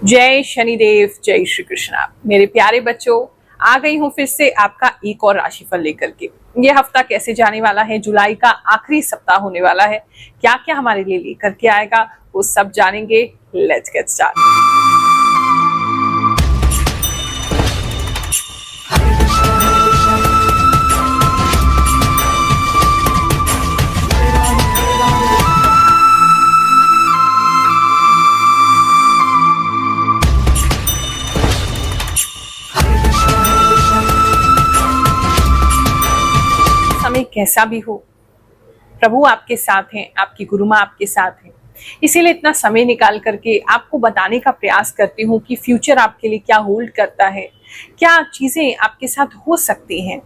जय शनिदेव, जय श्री कृष्णा। मेरे प्यारे बच्चों, आ गई हूँ फिर से आपका एक और राशिफल लेकर के। ये हफ्ता कैसे जाने वाला है, जुलाई का आखिरी सप्ताह होने वाला है, क्या क्या हमारे लिए लेकर के आएगा वो सब जानेंगे। Let's get start. समय कैसा भी हो, प्रभु आपके साथ हैं, आपकी गुरु माँ आपके साथ हैं। इसीलिए इतना समय निकाल करके आपको बताने का प्रयास करती हूँ कि फ्यूचर आपके लिए क्या होल्ड करता है, क्या चीजें आपके साथ हो सकती हैं,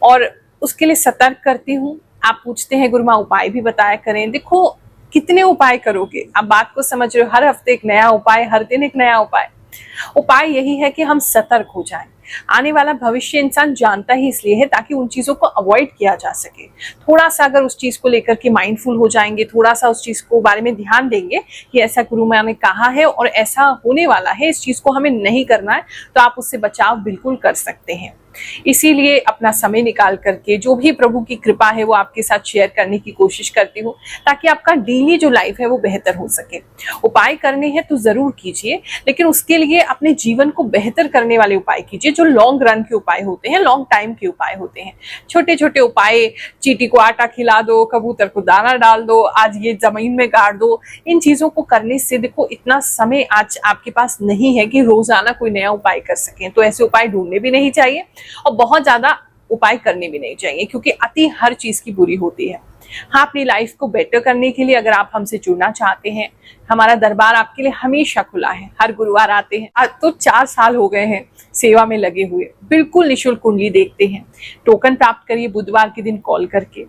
और उसके लिए सतर्क करती हूँ। आप पूछते हैं गुरु माँ उपाय भी बताया करें। देखो, कितने उपाय करोगे, आप बात को समझ रहे हो। हर हफ्ते एक नया उपाय, हर दिन एक नया उपाय। उपाय यही है कि हम सतर्क हो जाएं। आने वाला भविष्य इंसान जानता ही इसलिए है ताकि उन चीजों को अवॉइड किया जा सके। थोड़ा सा अगर उस चीज को लेकर के माइंडफुल हो जाएंगे, थोड़ा सा उस चीज को बारे में ध्यान देंगे कि ऐसा गुरु माँ ने कहा है और ऐसा होने वाला है, इस चीज को हमें नहीं करना है, तो आप उससे बचाव बिल्कुल कर सकते हैं। इसीलिए अपना समय निकाल करके जो भी प्रभु की कृपा है वो आपके साथ शेयर करने की कोशिश करती हूँ, ताकि आपका डेली जो लाइफ है वो बेहतर हो सके। उपाय करने हैं तो जरूर कीजिए, लेकिन उसके लिए अपने जीवन को बेहतर करने वाले उपाय कीजिए, जो लॉन्ग रन के उपाय होते हैं, लॉन्ग टाइम के उपाय होते हैं। छोटे छोटे उपाय, चींटी को आटा खिला दो, कबूतर को दाना डाल दो, आज ये जमीन में गाड़ दो, इन चीजों को करने से देखो इतना समय आज आपके पास नहीं है कि रोजाना कोई नया उपाय कर सकें। तो ऐसे उपाय ढूंढने भी नहीं चाहिए और बहुत ज्यादा उपाय करने भी नहीं चाहिए, क्योंकि अति हर चीज की बुरी होती है। हाँ, अपनी लाइफ को बेटर करने के लिए अगर आप हमसे जुड़ना चाहते हैं, हमारा दरबार आपके लिए हमेशा खुला है। हर गुरुवार आते हैं। आज तो 4 साल हो गए हैं सेवा में लगे हुए। बिल्कुल निःशुल्क कुंडली देखते हैं। टोकन प्राप्त करिए बुधवार के दिन कॉल करके।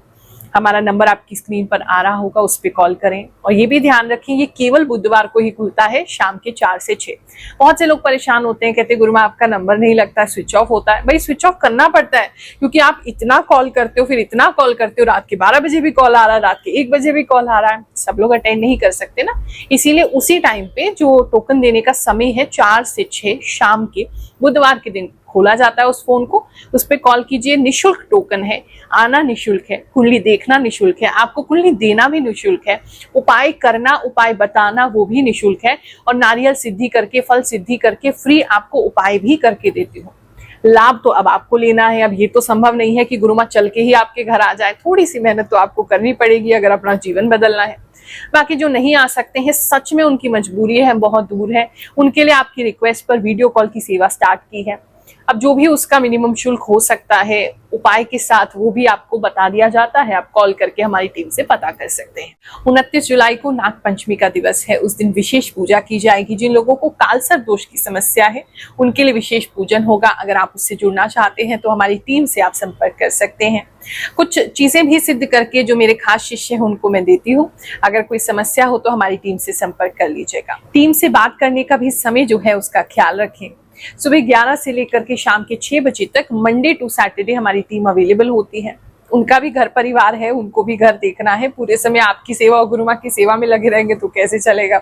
हमारा नंबर आपकी स्क्रीन पर आ रहा होगा, उस पर कॉल करें। और ये भी ध्यान रखें, ये केवल बुधवार को ही खुलता है, शाम के 4 से 6। बहुत से लोग परेशान होते हैं, कहते हैं गुरु माँ आपका नंबर नहीं लगता, स्विच ऑफ होता है। भाई स्विच ऑफ करना पड़ता है, क्योंकि आप इतना कॉल करते हो, फिर इतना कॉल करते हो, रात के 12 बजे भी कॉल आ रहा है, रात के 1 बजे भी कॉल आ रहा है। सब लोग अटेंड नहीं कर सकते ना। इसीलिए उसी टाइम पे जो टोकन देने का समय है 4 से 6 शाम के बुधवार के दिन खोला जाता है उस फोन को, उस पर कॉल कीजिए। निःशुल्क टोकन है, आना निःशुल्क है, कुंडली देखना निःशुल्क है, आपको कुंडली देना भी निःशुल्क है, उपाय करना, उपाय बताना वो भी निःशुल्क है, और नारियल सिद्धि करके, फल सिद्धि करके फ्री आपको उपाय भी करके देती हूँ। लाभ तो अब आपको लेना है। अब ये तो संभव नहीं है कि गुरु माँ चल के ही आपके घर आ जाए। थोड़ी सी मेहनत तो आपको करनी पड़ेगी अगर अपना जीवन बदलना है। बाकी जो नहीं आ सकते हैं, सच में उनकी मजबूरी है, बहुत दूर है, उनके लिए आपकी रिक्वेस्ट पर वीडियो कॉल की सेवा स्टार्ट की है। अब जो भी उसका मिनिमम शुल्क हो सकता है उपाय के साथ, वो भी आपको बता दिया जाता है। आप कॉल करके हमारी टीम से पता कर सकते हैं। 29 जुलाई को नाग पंचमी का दिवस है। उस दिन विशेष पूजा की जाएगी। जिन लोगों को कालसर्प दोष की समस्या है उनके लिए विशेष पूजन होगा। अगर आप उससे जुड़ना चाहते हैं तो हमारी टीम से आप संपर्क कर सकते हैं। कुछ चीजें भी सिद्ध करके जो मेरे खास शिष्य हैं उनको मैं देती हूँ। अगर कोई समस्या हो तो हमारी टीम से संपर्क कर लीजिएगा। टीम से बात करने का भी समय जो है उसका ख्याल रखें। सुबह 11 से लेकर के शाम के 6 बजे तक मंडे टू सैटरडे हमारी टीम अवेलेबल होती है। उनका भी घर परिवार है, उनको भी घर देखना है। पूरे समय आपकी सेवा और गुरु माँ की सेवा में लगे रहेंगे तो कैसे चलेगा।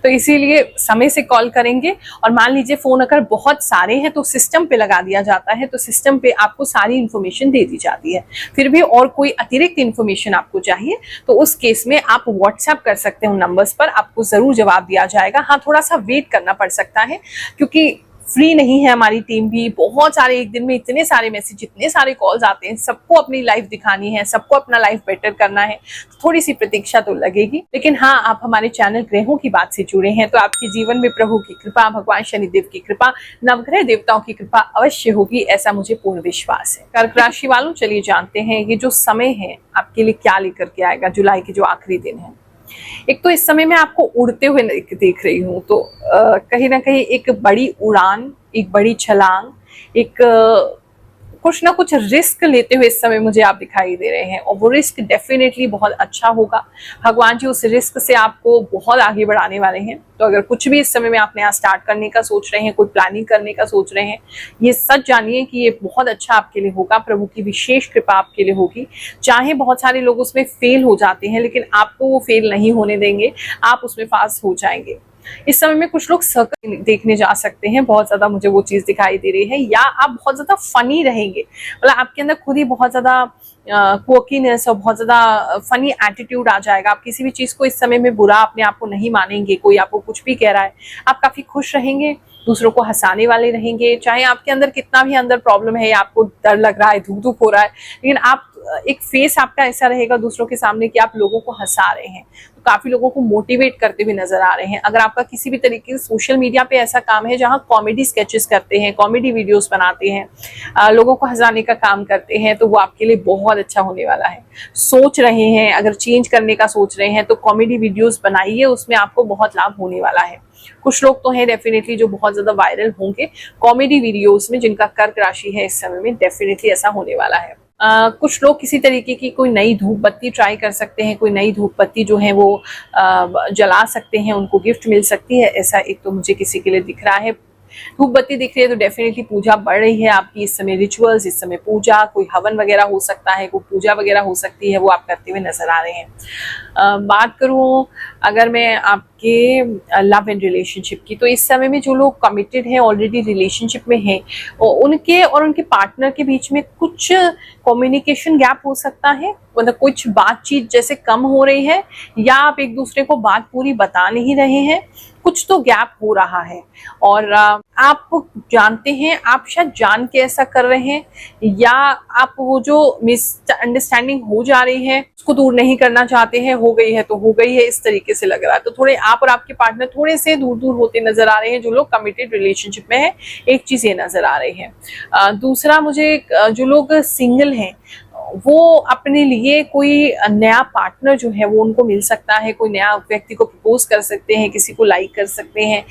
तो इसीलिए समय से कॉल करेंगे। और मान लीजिए फोन अगर बहुत सारे हैं तो सिस्टम पे लगा दिया जाता है, तो सिस्टम पे आपको सारी इंफॉर्मेशन दे दी जाती है। फिर भी और कोई अतिरिक्त इंफॉर्मेशन आपको चाहिए तो उस केस में आप व्हाट्सएप कर सकते हैं उन नंबर्स पर, आपको जरूर जवाब दिया जाएगा। हाँ, थोड़ा सा वेट करना पड़ सकता है, क्योंकि फ्री नहीं है हमारी टीम भी। बहुत सारे, एक दिन में इतने सारे मैसेज, इतने सारे कॉल्स आते हैं, सबको अपनी लाइफ दिखानी है, सबको अपना लाइफ बेटर करना है, तो थोड़ी सी प्रतीक्षा तो लगेगी। लेकिन हाँ, आप हमारे चैनल ग्रहों की बात से जुड़े हैं तो आपके जीवन में प्रभु की कृपा, भगवान शनिदेव की कृपा, नवग्रह देवताओं की कृपा अवश्य होगी, ऐसा मुझे पूर्ण विश्वास है। कर्क राशि वालों, चलिए जानते हैं ये जो समय है आपके लिए क्या लेकर के आएगा। जुलाई के जो आखिरी दिन है, एक तो इस समय मैं आपको उड़ते हुए देख रही हूँ, तो कहीं ना कहीं एक बड़ी उड़ान, एक बड़ी छलांग, एक कुछ ना कुछ रिस्क लेते हुए इस समय मुझे आप दिखाई दे रहे हैं। और वो रिस्क डेफिनेटली बहुत अच्छा होगा। भगवान जी उस रिस्क से आपको बहुत आगे बढ़ाने वाले हैं। तो अगर कुछ भी इस समय में आप नया स्टार्ट करने का सोच रहे हैं, कोई प्लानिंग करने का सोच रहे हैं, ये सच जानिए कि ये बहुत अच्छा आपके लिए होगा। प्रभु की विशेष कृपा आपके लिए होगी। चाहे बहुत सारे लोग उसमें फेल हो जाते हैं, लेकिन आपको वो फेल नहीं होने देंगे, आप उसमें पास हो जाएंगे। इस समय में कुछ लोग सर्कल देखने जा सकते हैं, बहुत ज्यादा मुझे वो चीज दिखाई दे रही है। या आप बहुत ज्यादा फनी रहेंगे, मतलब आपके अंदर खुद ही बहुत ज्यादा क्वोकीनेस और बहुत ज्यादा फनी एटीट्यूड आ जाएगा। आप किसी भी चीज को इस समय में बुरा अपने आप को नहीं मानेंगे। कोई आपको कुछ भी कह रहा है, आप काफी खुश रहेंगे, दूसरों को हंसाने वाले रहेंगे। चाहे आपके अंदर कितना भी अंदर प्रॉब्लम है या आपको डर लग रहा है, धुक धुक हो रहा है, लेकिन आप एक फेस आपका ऐसा रहेगा दूसरों के सामने कि आप लोगों को हंसा रहे हैं, तो काफी लोगों को मोटिवेट करते हुए नजर आ रहे हैं। अगर आपका किसी भी तरीके से सोशल मीडिया पे ऐसा काम है जहां कॉमेडी स्केचेस करते हैं, कॉमेडी वीडियोस बनाते हैं, लोगों को हंसाने का काम करते हैं, तो वो आपके लिए बहुत अच्छा होने वाला है। सोच रहे हैं, अगर चेंज करने का सोच रहे हैं तो कॉमेडी वीडियोस बनाइए, उसमें आपको बहुत लाभ होने वाला है। कुछ लोग तो हैं डेफिनेटली जो बहुत ज्यादा वायरल होंगे कॉमेडी वीडियोस में, जिनका कर्क राशि है इस समय में, डेफिनेटली ऐसा होने वाला है। कुछ लोग किसी तरीके की कोई नई धूप बत्ती ट्राई कर सकते हैं, कोई नई धूप बत्ती जो है वो जला सकते हैं, उनको गिफ्ट मिल सकती है, ऐसा एक तो मुझे किसी के लिए दिख रहा है। धूप बत्ती दिख रही है तो डेफिनेटली पूजा बढ़ रही है आपकी इस समय। रिचुअल्स, इस समय पूजा, कोई हवन वगैरह हो सकता है, कोई पूजा वगैरह हो सकती है, वो आप करते हुए नजर आ रहे हैं। बात करूं अगर मैं आपके लव एंड रिलेशनशिप की, तो इस समय में जो लोग कमिटेड हैं, ऑलरेडी रिलेशनशिप में हैं, उनके और उनके पार्टनर के बीच में कुछ कम्युनिकेशन गैप हो सकता है, मतलब कुछ बातचीत जैसे कम हो रही है, या आप एक दूसरे को बात पूरी बता नहीं रहे हैं, कुछ तो गैप हो रहा है। और आप जानते हैं, आप शायद जान के ऐसा कर रहे हैं, या आप वो जो मिसअंडरस्टैंडिंग हो जा रही है उसको दूर नहीं करना चाहते हैं, हो गई है तो हो गई है, इस तरीके से लग रहा है। तो थोड़े आप और आपके पार्टनर थोड़े से दूर दूर होते नजर आ रहे हैं, जो लोग कमिटेड रिलेशनशिप में है, एक चीज ये नजर आ रही है। दूसरा, मुझे जो लोग सिंगल हैं वो अपने लिए कोई नया पार्टनर जो है वो उनको मिल सकता है, कोई नया व्यक्ति को प्रपोज कर सकते हैं, किसी को लाइक कर सकते हैं।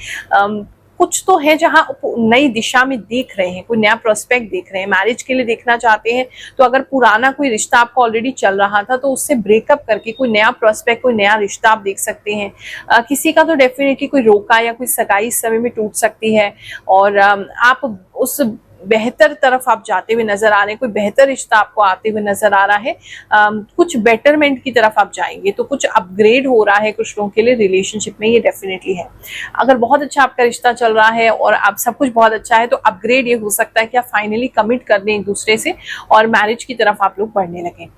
कुछ तो है जहां नई दिशा में देख रहे हैं, कोई नया प्रोस्पेक्ट देख रहे हैं, मैरिज के लिए देखना चाहते हैं। तो अगर पुराना कोई रिश्ता आपका ऑलरेडी चल रहा था तो उससे ब्रेकअप करके कोई नया प्रोस्पेक्ट, कोई नया रिश्ता आप देख सकते हैं। किसी का तो डेफिनेटली कोई रोका या कोई सगाई इस समय में टूट सकती है, और आप उस बेहतर तरफ आप जाते हुए नजर आ रहे हैं, कोई बेहतर रिश्ता आपको आते हुए नजर आ रहा है। कुछ बेटरमेंट की तरफ आप जाएंगे, तो कुछ अपग्रेड हो रहा है कुछ लोगों के लिए रिलेशनशिप में, ये डेफिनेटली है। अगर बहुत अच्छा आपका रिश्ता चल रहा है और आप सब कुछ बहुत अच्छा है, तो अपग्रेड ये हो सकता है कि आप फाइनली कमिट कर दें एक दूसरे से और मैरिज की तरफ आप लोग बढ़ने लगे।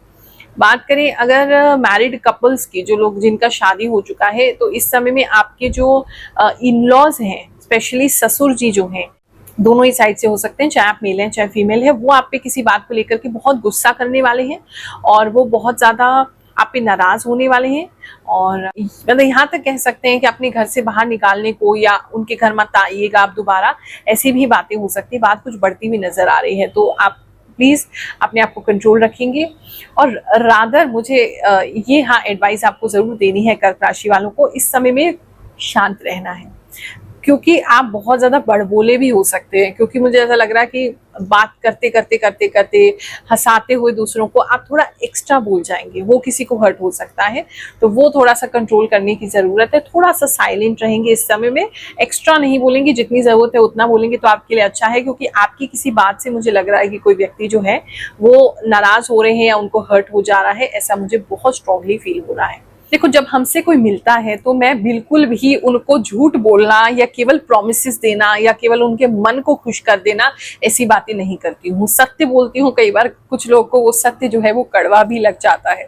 बात करें अगर मैरिड कपल्स की, जो लोग जिनका शादी हो चुका है, तो इस समय में आपके जो इन लॉज हैं, स्पेशली ससुर जी जो हैं, दोनों ही साइड से हो सकते हैं, चाहे आप मेल हैं चाहे फीमेल है, वो आप पे किसी बात को लेकर के बहुत गुस्सा करने वाले हैं और वो बहुत ज्यादा आप पे नाराज होने वाले हैं। और मतलब यहाँ तक कह सकते हैं कि अपने घर से बाहर निकालने को, या उनके घर मत आइएगा आप दोबारा, ऐसी भी बातें हो सकती है। बात कुछ बढ़ती हुई नजर आ रही है, तो आप प्लीज अपने आप को कंट्रोल रखेंगे। और रादर मुझे ये हाँ एडवाइस आपको जरूर देनी है कर्क राशि वालों को, इस समय में शांत रहना है, क्योंकि आप बहुत ज्यादा बड़बोले भी हो सकते हैं। क्योंकि मुझे ऐसा लग रहा है कि बात करते करते करते करते हंसाते हुए दूसरों को आप थोड़ा एक्स्ट्रा बोल जाएंगे, वो किसी को हर्ट हो सकता है, तो वो थोड़ा सा कंट्रोल करने की जरूरत है। थोड़ा सा साइलेंट रहेंगे इस समय में, एक्स्ट्रा नहीं बोलेंगे, जितनी जरूरत है उतना बोलेंगे तो आपके लिए अच्छा है। क्योंकि आपकी किसी बात से मुझे लग रहा है कि कोई व्यक्ति जो है वो नाराज हो रहे हैं या उनको हर्ट हो जा रहा है, ऐसा मुझे बहुत स्ट्रांगली फील हो रहा है। देखो, जब हमसे कोई मिलता है तो मैं बिल्कुल भी उनको झूठ बोलना या केवल प्रॉमिसेस देना या केवल उनके मन को खुश कर देना, ऐसी बातें नहीं करती हूँ। सत्य बोलती हूँ। कई बार कुछ लोग को वो सत्य जो है वो कड़वा भी लग जाता है।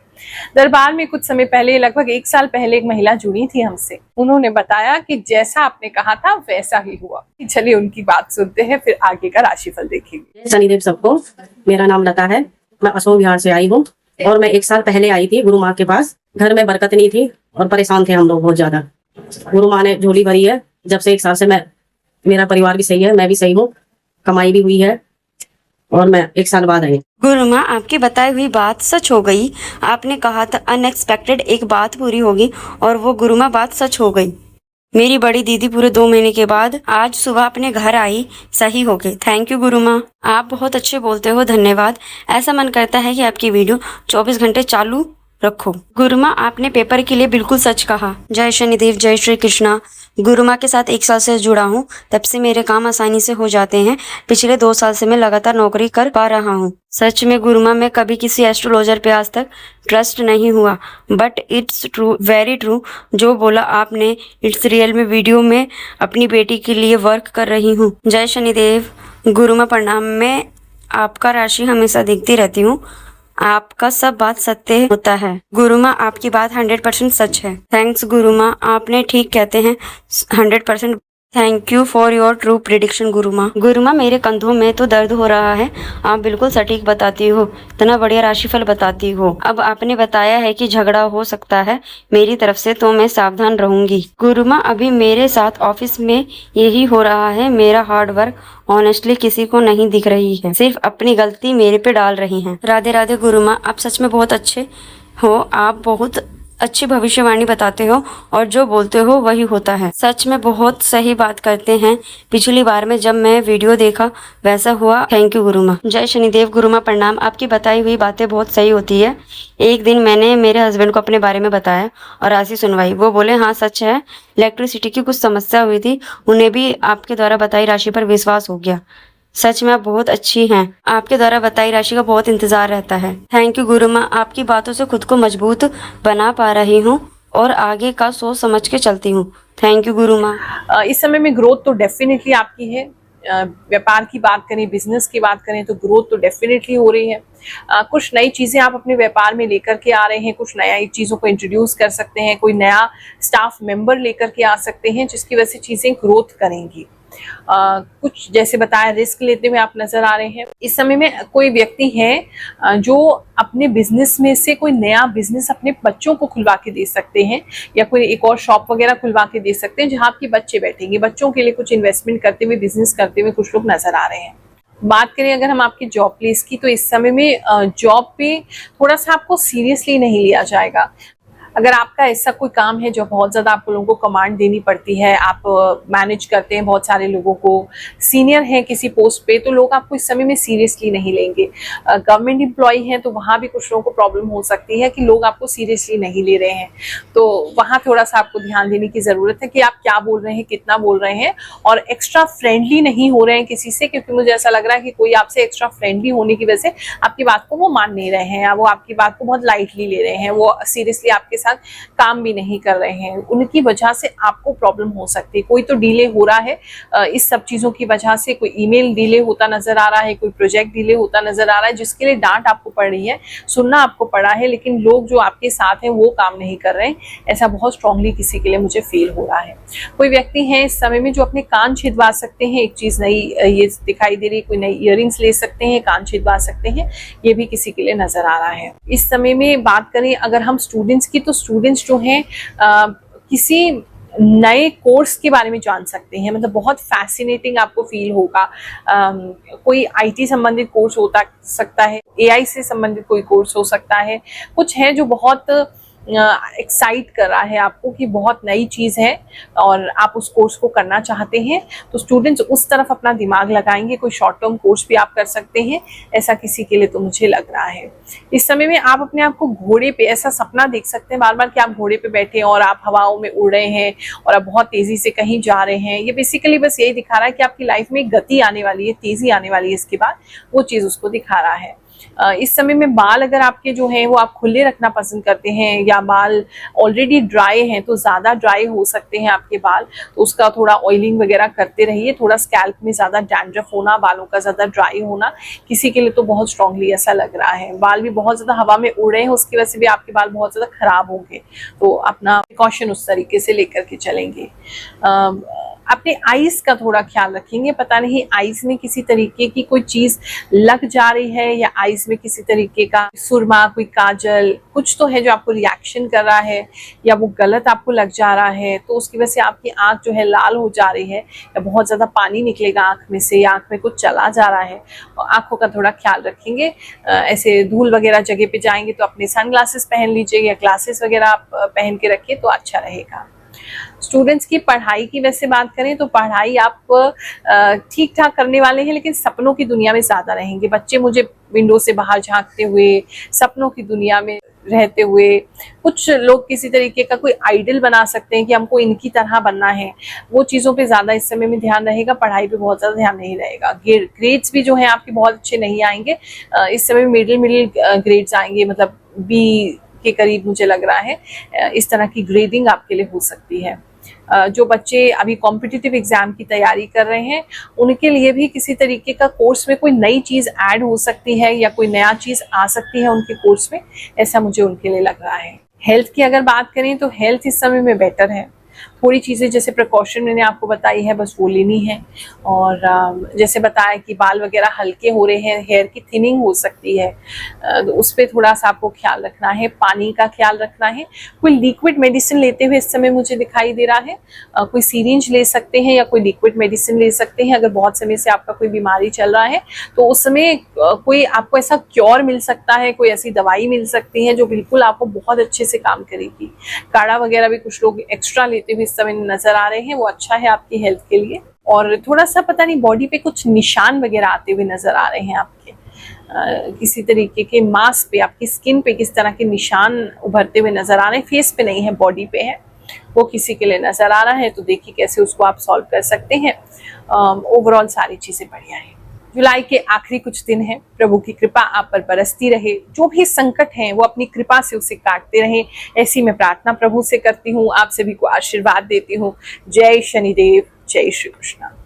दरबार में कुछ समय पहले, लगभग 1 साल पहले, एक महिला जुड़ी थी हमसे। उन्होंने बताया कि जैसा आपने कहा था वैसा ही हुआ। चलिए उनकी बात सुनते हैं, फिर आगे का राशिफल देखेंगे। शनिदेव सबको, मेरा नाम लता है, मैं अशोक विहार से आई हूँ और मैं 1 साल पहले आई थी गुरु माँ के पास। घर में बरकत नहीं थी और परेशान थे हम लोग बहुत ज्यादा। गुरु माँ ने झोली भरी है जब से 1 साल से। मेरा परिवार भी सही है, मैं भी सही हूँ, कमाई भी हुई है और मैं 1 साल बाद आई। गुरु माँ, आपकी बताई हुई बात सच हो गई। आपने कहा था अनएक्सपेक्टेड एक बात पूरी होगी और वो गुरु माँ बात सच हो गई। मेरी बड़ी दीदी पूरे 2 महीने के बाद आज सुबह अपने घर आई, सही हो गई। थैंक यू गुरु माँ, आप बहुत अच्छे बोलते हो, धन्यवाद। ऐसा मन करता है कि आपकी वीडियो 24 घंटे चालू रखो। गुरु माँ, आपने पेपर के लिए बिल्कुल सच कहा। जय शनिदेव, जय श्री कृष्णा। गुरु माँ के साथ 1 साल से जुड़ा हूँ, तब से मेरे काम आसानी से हो जाते हैं। पिछले 2 साल से मैं लगातार नौकरी कर पा रहा हूँ। सच में गुरु माँ, मैं कभी किसी एस्ट्रोलॉजर पे आज तक ट्रस्ट नहीं हुआ, but it's true, very true. जो बोला आपने, इट्स रियल। में वीडियो में अपनी बेटी के लिए वर्क कर रही हूँ। जय शनिदेव। गुरु माँ प्रणाम। मैं आपका राशि हमेशा देखती रहती हूँ। आपका सब बात सत्य होता है। गुरु माँ, आपकी बात 100% सच है। थैंक्स गुरु माँ, आपने ठीक कहते हैं 100%। Thank you for your true prediction गुरु माँ। गुरु माँ, मेरे कंधों में तो दर्द हो रहा है। आप बिल्कुल सटीक बताती हो, इतना बढ़िया राशिफल बताती हो। अब आपने बताया है कि झगड़ा हो सकता है मेरी तरफ से, तो मैं सावधान रहूंगी। गुरु माँ, अभी मेरे साथ ऑफिस में यही हो रहा है। मेरा हार्ड वर्क ऑनेस्टली किसी को नहीं दिख रही है, सिर्फ अपनी गलती मेरे पे डाल रही हैं। राधे राधे गुरु माँ, आप सच में बहुत अच्छे हो। आप बहुत अच्छी भविष्यवाणी बताते हो और जो बोलते हो वही होता है। सच में बहुत सही बात करते हैं। पिछली बार में जब मैं वीडियो देखा वैसा हुआ। थैंक यू गुरु माँ। जय शनिदेव। गुरु माँ प्रणाम। आपकी बताई हुई बातें बहुत सही होती है। एक दिन मैंने मेरे हस्बैंड को अपने बारे में बताया और राशि सुनवाई। वो बोले हाँ सच है, इलेक्ट्रिसिटी की कुछ समस्या हुई थी, उन्हें भी आपके द्वारा बताई राशि पर विश्वास हो गया। सच में आप बहुत अच्छी हैं। आपके द्वारा बताई राशि का बहुत इंतजार रहता है। थैंक यू गुरु माँ, आपकी बातों से खुद को मजबूत बना पा रही हूँ और आगे का सोच समझ के चलती हूँ। थैंक यू गुरु माँ। इस समय में ग्रोथ तो डेफिनेटली आपकी है। व्यापार की बात करें, बिजनेस की बात करें तो ग्रोथ तो डेफिनेटली हो रही है। कुछ नई चीजें आप अपने व्यापार में लेकर के आ रहे हैं, कुछ नया चीजों को इंट्रोड्यूस कर सकते हैं, कोई नया स्टाफ मेंबर लेकर के आ सकते हैं जिसकी वजह से चीजें ग्रोथ करेंगी। कुछ जैसे बताया रिस्क लेते हुए आप नजर आ रहे हैं। इस समय में कोई व्यक्ति है जो अपने बिजनेस में से कोई नया बिजनेस अपने बच्चों को खुलवा के दे सकते हैं, या कोई एक और शॉप वगैरह खुलवा के दे सकते हैं जहां आपके बच्चे बैठेंगे। बच्चों के लिए कुछ इन्वेस्टमेंट करते हुए, बिजनेस करते हुए कुछ लोग नजर आ रहे हैं। बात करें अगर हम आपके जॉब प्लेस की, तो इस समय में जॉब पे थोड़ा सा आपको सीरियसली नहीं लिया जाएगा। अगर आपका ऐसा कोई काम है जो बहुत ज़्यादा आपको लोगों को कमांड देनी पड़ती है, आप मैनेज करते हैं बहुत सारे लोगों को, सीनियर हैं किसी पोस्ट पे, तो लोग आपको इस समय में सीरियसली नहीं लेंगे। गवर्नमेंट एम्प्लॉय हैं तो वहाँ भी कुछ लोगों को प्रॉब्लम हो सकती है कि लोग आपको सीरियसली नहीं ले रहे हैं। तो वहाँ थोड़ा सा आपको ध्यान देने की ज़रूरत है कि आप क्या बोल रहे हैं, कितना बोल रहे हैं, और एक्स्ट्रा फ्रेंडली नहीं हो रहे हैं किसी से, क्योंकि मुझे ऐसा लग रहा है कि कोई आपसे एक्स्ट्रा फ्रेंडली होने की वजह से आपकी बात को वो मान नहीं रहे हैं, या वो आपकी बात को बहुत लाइटली ले रहे हैं, वो सीरियसली आपके साथ काम भी नहीं कर रहे हैं। उनकी वजह से आपको प्रॉब्लम हो सकती है। कोई तो डिले हो रहा है इस सब चीजों की वजह से, कोई ईमेल डिले होता नजर आ रहा है, कोई प्रोजेक्ट डिले होता नजर आ रहा है जिसके लिए डांट आपको पड़ रही है, सुनना आपको पड़ा है, लेकिन लोग जो आपके साथ हैं वो काम नहीं कर रहे हैं। ऐसा बहुत स्ट्रांगली किसी के लिए मुझे फील हो रहा है। कोई व्यक्ति है इस समय में जो अपने कान छिदवा सकते हैं, एक चीज नई ये दिखाई दे रही, कोई नई इयररिंग्स ले सकते हैं, कान छिदवा सकते हैं, ये भी किसी के लिए नजर आ रहा है। इस समय में बात करें अगर हम स्टूडेंट्स की, तो स्टूडेंट्स जो हैं किसी नए कोर्स के बारे में जान सकते हैं, मतलब बहुत फैसिनेटिंग आपको फील होगा। कोई आईटी संबंधित कोर्स होता सकता है, एआई से संबंधित कोई कोर्स हो सकता है, कुछ है जो बहुत एक्साइट कर रहा है आपको कि बहुत नई चीज है और आप उस कोर्स को करना चाहते हैं, तो स्टूडेंट्स उस तरफ अपना दिमाग लगाएंगे। कोई शॉर्ट टर्म कोर्स भी आप कर सकते हैं, ऐसा किसी के लिए तो मुझे लग रहा है। इस समय में आप अपने आप को घोड़े पे, ऐसा सपना देख सकते हैं बार बार कि आप घोड़े पे बैठे हैं और आप हवाओं में उड़ रहे हैं और आप बहुत तेजी से कहीं जा रहे हैं। ये बेसिकली बस यही दिखा रहा है कि आपकी लाइफ में गति आने वाली है, तेजी आने वाली है, इसके बाद वो चीज उसको दिखा रहा है। इस समय में बाल अगर आपके जो हैं वो आप खुले रखना पसंद करते हैं, या बाल ऑलरेडी ड्राई हैं तो ज़्यादा ड्राई हो सकते हैं आपके बाल, तो उसका थोड़ा ऑयलिंग वगैरह करते रहिए। थोड़ा स्कैल्प में ज़्यादा डैंड्रफ होना, बालों का ज़्यादा ड्राई होना किसी के लिए तो बहुत स्ट्रांगली ऐसा लग रहा है। बाल भी बहुत ज़्यादा हवा में उड़ रहे हैं, उसकी वजह से भी आपके बाल बहुत ज़्यादा खराब होंगे, तो अपना प्रिकॉशन उस तरीके से लेकर के चलेंगे। अपने आईज का थोड़ा ख्याल रखेंगे। पता नहीं आईज में किसी तरीके की कोई चीज लग जा रही है, या आईज में किसी तरीके का सुरमा, कोई काजल, कुछ तो है जो आपको रिएक्शन कर रहा है, या वो गलत आपको लग जा रहा है, तो उसकी वजह से आपकी आंख जो है लाल हो जा रही है, या बहुत ज्यादा पानी निकलेगा आंख में से, या आंख में कुछ चला जा रहा है। आंखों का थोड़ा ख्याल रखेंगे। ऐसे धूल वगैरह जगह पे जाएंगे तो अपने सन ग्लासेस पहन लीजिए, या ग्लासेस वगैरह आप पहन के रखिए तो अच्छा रहेगा। स्टूडेंट्स की पढ़ाई की वैसे बात करें तो पढ़ाई आप ठीक ठाक करने वाले हैं, लेकिन सपनों की दुनिया में ज्यादा रहेंगे। बच्चे मुझे विंडो से बाहर झांकते हुए, सपनों की दुनिया में रहते हुए, कुछ लोग किसी तरीके का कोई आइडल बना सकते हैं कि हमको इनकी तरह बनना है, वो चीज़ों पे ज़्यादा इस समय में ध्यान रहेगा, पढ़ाई पे बहुत ज़्यादा ध्यान नहीं रहेगा। ग्रेड्स भी जो है आपके बहुत अच्छे नहीं आएंगे, इस समय मिडिल ग्रेड्स आएंगे, मतलब बी के करीब मुझे लग रहा है। इस तरह की ग्रेडिंग आपके लिए हो सकती है। जो बच्चे अभी कॉम्पिटिटिव एग्जाम की तैयारी कर रहे हैं उनके लिए भी किसी तरीके का कोर्स में कोई नई चीज़ ऐड हो सकती है या कोई नया चीज़ आ सकती है उनके कोर्स में, ऐसा मुझे उनके लिए लग रहा है। हेल्थ की अगर बात करें तो हेल्थ इस समय में बेटर है। थोड़ी चीज़ें जैसे प्रिकॉशन मैंने आपको बताई है बस वो लेनी है, और जैसे बताया कि बाल वगैरह हल्के हो रहे हैं, हेयर की थिनिंग हो सकती है, तो उस पर थोड़ा सा आपको ख्याल रखना है, पानी का ख्याल रखना है। कोई लिक्विड मेडिसिन लेते हुए इस समय मुझे दिखाई दे रहा है, कोई सीरिंज ले सकते हैं या कोई लिक्विड मेडिसिन ले सकते हैं। अगर बहुत समय से आपका कोई बीमारी चल रहा है तो उस समय कोई आपको ऐसा क्योर मिल सकता है, कोई ऐसी दवाई मिल सकती है जो बिल्कुल आपको बहुत अच्छे से काम करेगी। काढ़ा वगैरह भी कुछ लोग एक्स्ट्रा लेते हुए इस समय नजर आ रहे हैं, वो अच्छा है आपकी हेल्थ के लिए। और थोड़ा सा पता नहीं बॉडी पे कुछ निशान वगैरह आते हुए नजर आ रहे हैं आपके, किसी तरीके के मांस पे, आपकी स्किन पे किस तरह के निशान उभरते हुए नजर आ रहे हैं। फेस पे नहीं है, बॉडी पे है, वो किसी के लिए नजर आ रहा है, तो देखिए कैसे उसको आप सॉल्व कर सकते हैं। ओवरऑल सारी चीजें बढ़िया है। जुलाई के आखिरी कुछ दिन हैं, प्रभु की कृपा आप पर बरसती रहे, जो भी संकट हैं वो अपनी कृपा से उसे काटते रहें, ऐसी मैं प्रार्थना प्रभु से करती हूँ। आप सभी को आशीर्वाद देती हूँ। जय शनिदेव, जय श्री कृष्ण।